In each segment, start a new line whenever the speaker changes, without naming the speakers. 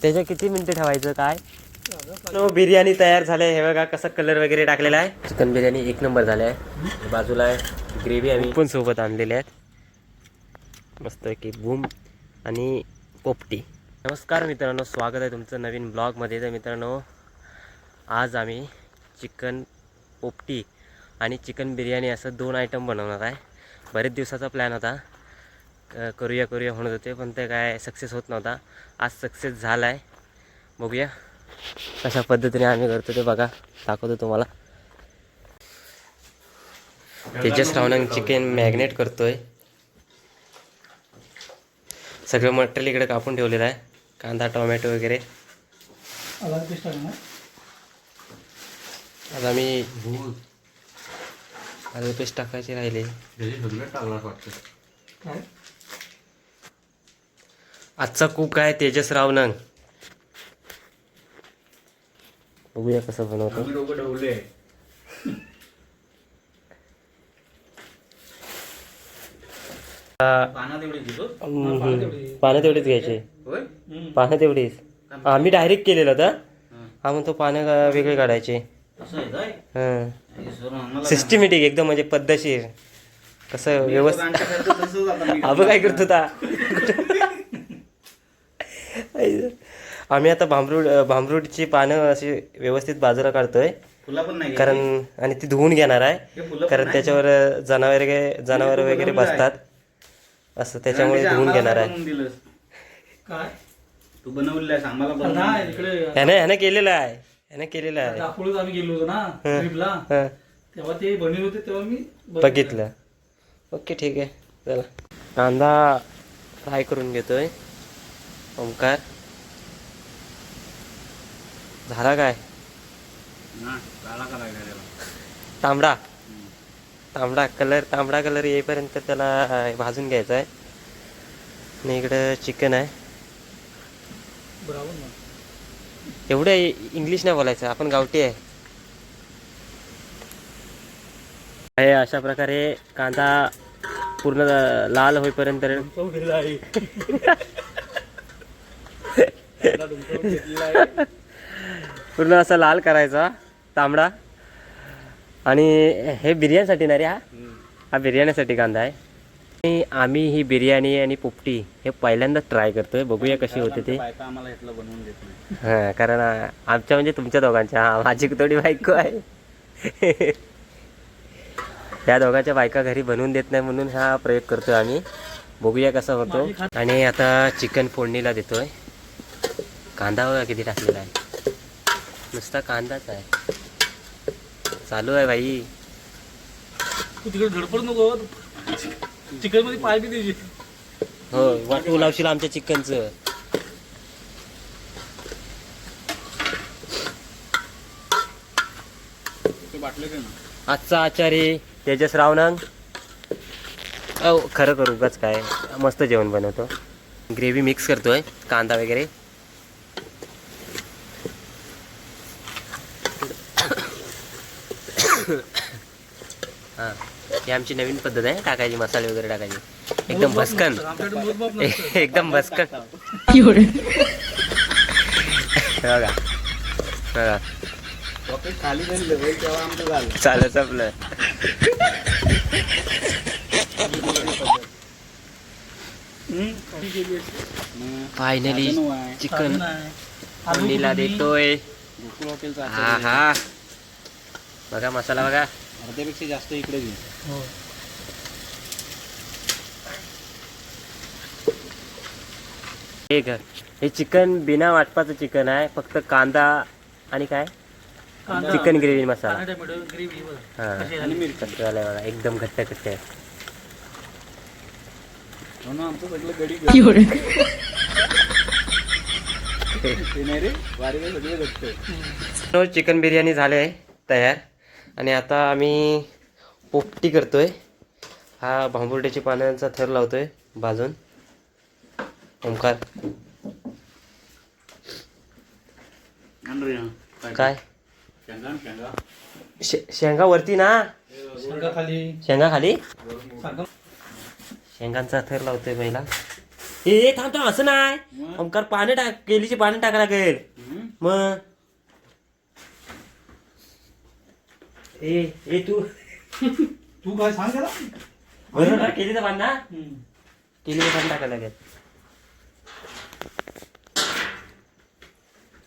त्याच्या किती मिनिटं ठेवायचं काय? बिर्याणी तयार झाले. हे बघा कसं कलर वगैरे टाकलेला आहे. चिकन बिर्याणी एक नंबर झाले आहे. बाजूला आहे ग्रेव्ही आम्ही पण सोबत आणलेले आहेत मस्त की बूम आणि पोपटी. नमस्कार मित्रांनो, स्वागत आहे तुमचं नवीन ब्लॉगमध्ये. तर मित्रांनो, आज आम्ही चिकन पोपटी आणि चिकन बिर्याणी असं 2 आयटम बनवणार आहे. बरेच दिवसाचा प्लॅन होता, करूया म्हणत होते, पण ते काय सक्सेस होत नव्हता. आज सक्सेस झाला आहे. बघूया कशा पद्धतीने आम्ही करतो ते बघा, दाखवतो तुम्हाला. तेजस रावणंग चिकन मॅग्नेट करतोय. सगळं मटेरियल इकडे कापून ठेवलेलं आहे. कांदा, टोमॅटो वगैरे. आज आम्ही आलू पेस्ट टाकायचे राहिले. आजचा कुक आहे तेजस रावणंग. बघूया कसं बनवतो. पानं तेवढीच घ्यायचे. पानं तेवढीच आम्ही डायरेक्ट केलेलं होतं. हा म्हणतो पानं वेगळे काढायचे. सिस्टमॅटिक एकदम, म्हणजे पद्धतशीर. कसं व्यवस्थित आबा काय करत होता. आम्ही आता भांबरूडची पानं अशी व्यवस्थित बाजूला काढतोय, कारण आणि ती धुवून घेणार आहे, कारण त्याच्यावर जनावर वगैरे बसतात असं, त्याच्यामुळे धुवून घेणार आहे.
काय तू बनवलेलं आम्हाला
ह्याने केलेलं आहे.
दाखवलं. आम्ही गेलो होतो ना ट्रिपला, तेव्हा ते बनवले होते, तेव्हा मी
बघितलं. ओके ठीक आहे, चला. कांदा फ्राय करून घेतोय ओमकार. झाला काय? तांबडा कलर येईपर्यंत त्याला भाजून घ्यायचा आहे. आणि इकडं चिकन आहे. एवढं इंग्लिश नाही बोलायचं, आपण गावठी आहे. अशा प्रकारे कांदा पूर्ण लाल होईपर्यंत पूर्ण असा लाल करायचा तांबडा. आणि हे बिर्याणीसाठी ना रे, हा बिर्याणीसाठी कांदा आहे. आणि आम्ही ही बिर्याणी आणि पोपटी हे पहिल्यांदा ट्राय करतोय. बघूया कशी होते ते. हां, कारण आमच्या म्हणजे तुमच्या दोघांच्या, माझी थोडी बायको आहे. त्या दोघांच्या बायका घरी बनवून देत नाही, म्हणून हा प्रयोग करतोय आम्ही. बघूया कसा होतो. आणि आता चिकन फोडणीला देतोय. कांदा बघा किती टाकलेला आहे. नुसता कांदाच आहे. चालू आहे बाई.
तू तिकडे धडपड नको, चिकन मध्ये पाय बी द्यायचे.
हो, वाटू लावशील आमच्या चिकनचं. आजचा आचारी तेजस रावणंग. खरं करू उगाच काय, मस्त जेवण बनवतो. ग्रेव्ही मिक्स करतोय, कांदा वगैरे. हां, ही आमची नवीन पद्धत आहे टाकायची, मसाले वगैरे टाकायचे. एकदम भस्कन, एकदम भस्कन. बघा बघा, चालेल संपलं. फायनली चिकन फोडणीला देतोय. हा हा, बघा मसाला बघा,
अर्ध्यापेक्षा जास्त इकडे घे.
हे चिकन बिना वाटपाचं चिकन आहे. फक्त कांदा आणि काय चिकन ग्रेव्ही मसाला. हां, कसं झालंय बघा, एकदम घट्ट आहे. चिकन बिर्याणी झाले तयार. आणि आता आम्ही पोपटी करतोय. हा भांबुर्ड्याची पानांचा थर लावतोय भाजून. ओमकार काय शेंगा वरती ना, शेंगा खाली शेंगांचा थर लावतोय पहिला. हे थांब थांब असं नाही ओमकार पाणी टाक केलीची पाणी टाकायला लागेल मग ए तू
तू काय सांग त्याला
बरोबर केलीचं पाणी ना केलीचं पाणी टाकायला लागेल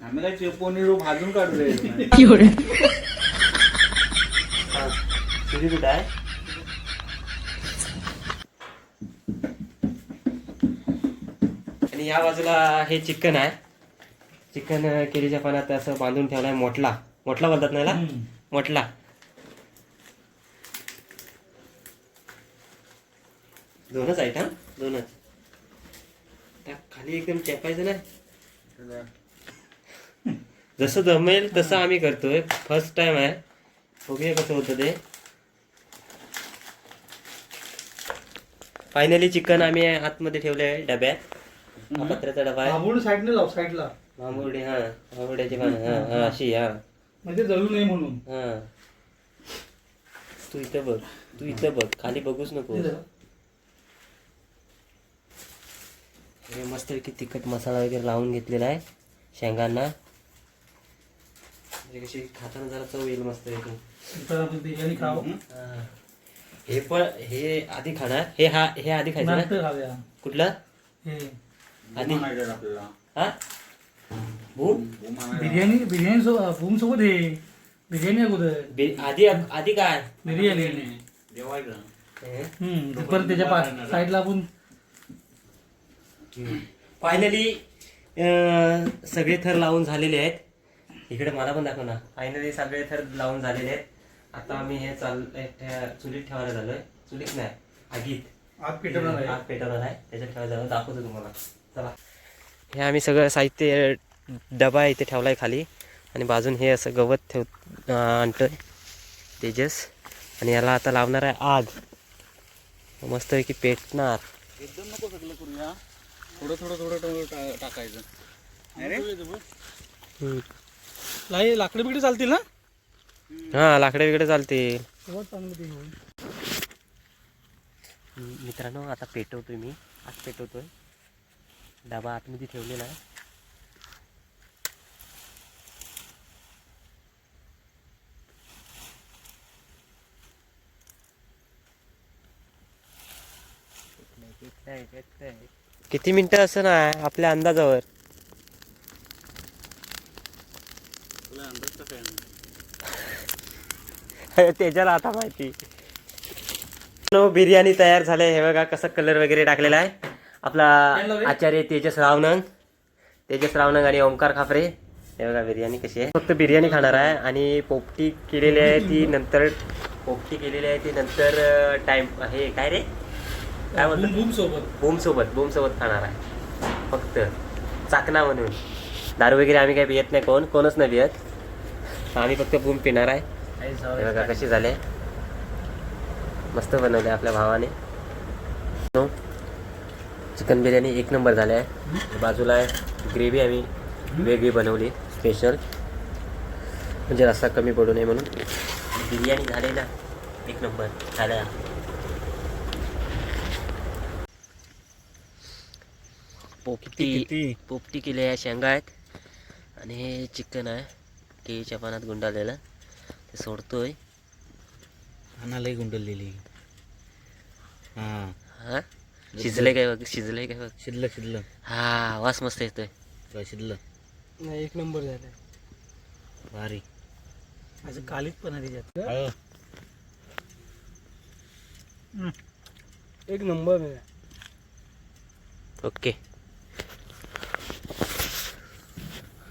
आम्ही काय चिपवणी भाजून काढले
तुझी कुठं आहे आणि या बाजूला हे चिकन आहे चिकन केळीच्या पानात असं बांधून ठेवलाय मोठला मोठला बोलतात ना याला मोठला दोनच आहेत हा दोनच त्या खाली एकदम चेपायचं नाही जसं जमेल तसं आम्ही करतोय फर्स्ट टाइम आहे बघूया कसं होतं ते फायनली चिकन आम्ही आतमध्ये ठेवले आहे डब्यात हा पत्र्याचा डबा आहे
बांबूड साईडने जाऊ साईडला
मामुरडी हा मामुरड्याची पानं हा हा अशी हा
म्हणजे जळू नये म्हणून
हा तू इथं बघ खाली बघूच नको हे मस्त की तिखट मसाला वगैरे लावून घेतलेला आहे शेंगांना म्हणजे कशी खाताना जरा चव येईल मस्त
आपण बिर्याणी खाऊ
हे पण हे आधी खाणार हे आधी खायचं ना
नंतर खाऊया
कुठलं
हे
आधी हा भूम
बिर्याणी भूम सोबत हे बिर्याणी अगोदर
आधी काय
बिर्याणी परत त्याच्या साईडला आपण
फायनली सगळे थर लावून झालेले आहेत इकडे मला पण दाखव ना फायनली सगळे थर लावून झालेले आहेत आता आम्ही हे चुलीत ठेवायला झालोय चुलीत नाही आगीत
आग पेटवणार
आहे त्याच्यात ठेवायला झालं दाखवतो तुम्हाला चला हे आम्ही सगळं साहित्य डबा इथे ठेवलाय खाली आणि बाजून हे असं गवत आणतोय तेजस आणि याला आता लावणार आहे आग मस्तपैकी पेटणार
एकदम नको सगळं करूया थोडं टाकायचं लाकडे बिकडे चालतील ना
हा लाकडे वगैरे चालतील
चांगलं ते होईल
मित्रांनो आता पेटवतोय मी आग पेटवतोय डबा आतमध्ये ठेवलेला आहे किती मिनिटं असं ना आपल्या अंदाजावर त्याच्याला आता माहिती बिर्याणी तयार झाले हे बघा कसं कलर वगैरे टाकलेला आहे आपला आचार्य तेजस रावनंग आणि ओमकार खापरे हे बघा बिर्याणी कशी आहे फक्त बिर्याणी खाणार आहे आणि पोपटी केलेली आहे ती नंतर टाइम हे काय रे काय बोलतो बूम सोबत खाणार आहे फक्त चाकणा म्हणून दारू वगैरे आम्ही काही पियत नाही कोणच नाही पियत आम्ही फक्त बूम पिणार आहे हे बघा कशी झाले मस्त बनवले आपल्या भावाने चिकन बिर्याणी एक नंबर झाले आहे बाजूला आहे ग्रेव्ही आम्ही वेगळी बनवली स्पेशल म्हणजे रस्सा कमी पडू नये म्हणून बिर्याणी झालेला एक नंबर झाला पोपटी केली आहे शेंगा आहेत आणि हे चिकन आहे केळीच्या पानात गुंडाळलेलं ते सोडतोय
लई गुंडलेली
हा शिजलंय काय बघ
शिजलं
हा वास मस्त येतोय
शिजलं नाही एक नंबर झालाय भारी असं कालीच पण आहे त्याच्यात एक नंबर आहे
ओके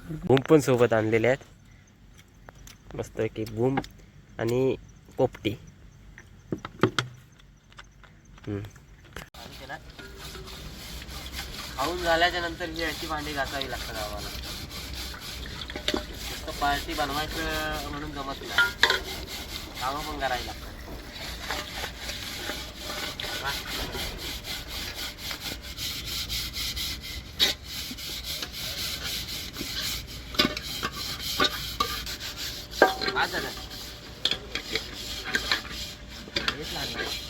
बूम पण सोबत आणलेले आहेत मस्त की बूम आणि पोपटी खाऊन झाल्याच्या नंतर ही अशी भांडी घासावी लागतात आम्हाला फक्त पार्टी बनवायचं म्हणून जमत नाही कामं पण करावी लागतात आज झालं हेच लागणार